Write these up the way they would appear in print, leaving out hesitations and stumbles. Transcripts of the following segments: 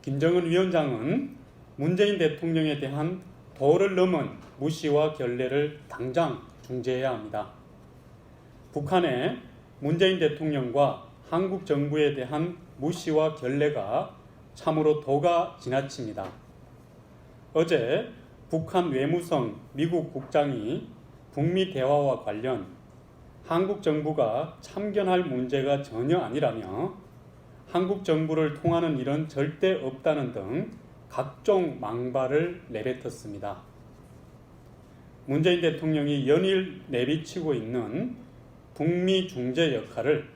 김정은 위원장은 문재인 대통령에 대한 도를 넘은 무시와 결례를 당장 중지해야 합니다. 북한의 문재인 대통령과 한국 정부에 대한 무시와 결례가 참으로 도가 지나칩니다. 어제 북한 외무성 미국 국장이 북미 대화와 관련 한국 정부가 참견할 문제가 전혀 아니라며 한국 정부를 통하는 일은 절대 없다는 등 각종 망발을 내뱉었습니다. 문재인 대통령이 연일 내비치고 있는 북미 중재 역할을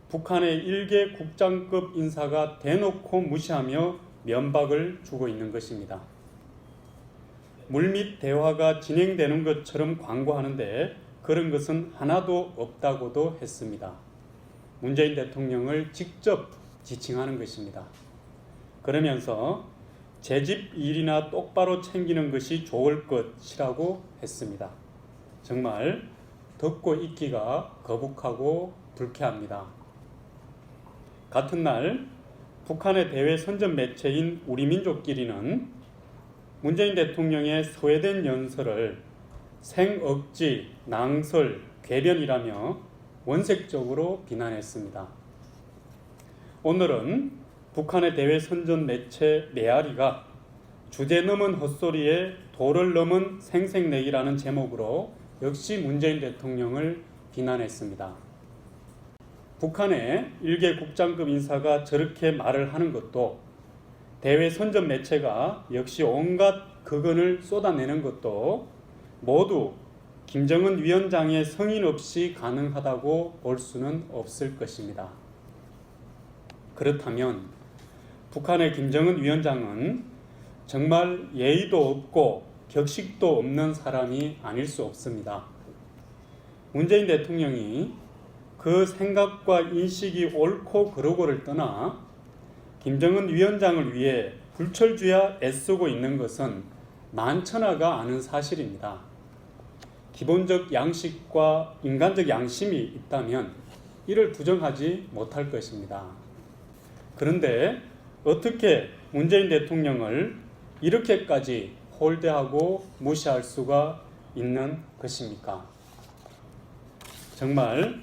북한의 일개 국장급 인사가 대놓고 무시하며 면박을 주고 있는 것입니다. 물밑 대화가 진행되는 것처럼 광고하는데 그런 것은 하나도 없다고도 했습니다. 문재인 대통령을 직접 지칭하는 것입니다. 그러면서 제 집 일이나 똑바로 챙기는 것이 좋을 것이라고 했습니다. 정말 듣고 있기가 거북하고 불쾌합니다. 같은 날 북한의 대외 선전 매체인 우리민족끼리는 문재인 대통령의 소외된 연설을 생억지, 낭설, 궤변이라며 원색적으로 비난했습니다. 오늘은 북한의 대외 선전 매체 메아리가 주제 넘은 헛소리에 도를 넘은 생색내기라는 제목으로 역시 문재인 대통령을 비난했습니다. 북한의 일개 국장급 인사가 저렇게 말을 하는 것도 대외 선전 매체가 역시 온갖 극언을 쏟아내는 것도 모두 김정은 위원장의 성인 없이 가능하다고 볼 수는 없을 것입니다. 그렇다면 북한의 김정은 위원장은 정말 예의도 없고 격식도 없는 사람이 아닐 수 없습니다. 문재인 대통령이 그 생각과 인식이 옳고 그르고를 떠나 김정은 위원장을 위해 불철주야 애쓰고 있는 것은 만천하가 아는 사실입니다. 기본적 양식과 인간적 양심이 있다면 이를 부정하지 못할 것입니다. 그런데 어떻게 문재인 대통령을 이렇게까지 홀대하고 무시할 수가 있는 것입니까? 정말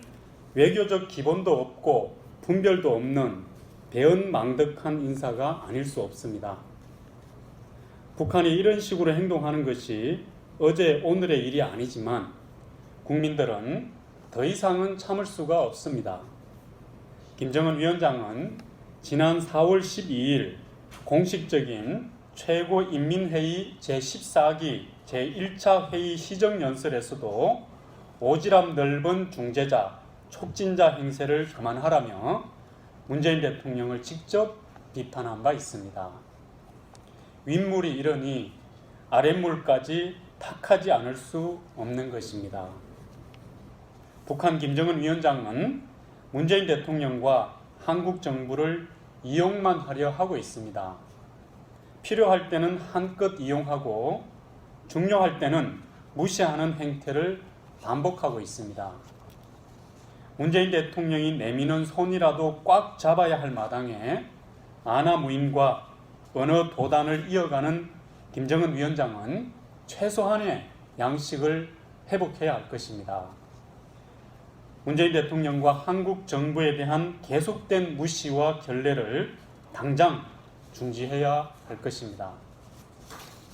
외교적 기본도 없고 분별도 없는 배은망덕한 인사가 아닐 수 없습니다. 북한이 이런 식으로 행동하는 것이 어제 오늘의 일이 아니지만 국민들은 더 이상은 참을 수가 없습니다. 김정은 위원장은 지난 4월 12일 공식적인 최고인민회의 제14기 제1차 회의 시정연설에서도 오지랖 넓은 중재자, 촉진자 행세를 그만하라며 문재인 대통령을 직접 비판한 바 있습니다. 윗물이 이러니 아랫물까지 탁하지 않을 수 없는 것입니다. 북한 김정은 위원장은 문재인 대통령과 한국 정부를 이용만 하려 하고 있습니다. 필요할 때는 한껏 이용하고 중요할 때는 무시하는 행태를 반복하고 있습니다. 문재인 대통령이 내미는 손이라도 꽉 잡아야 할 마당에 아나무인과 언어 도단을 이어가는 김정은 위원장은 최소한의 양식을 회복해야 할 것입니다. 문재인 대통령과 한국 정부에 대한 계속된 무시와 결례를 당장 중지해야 할 것입니다.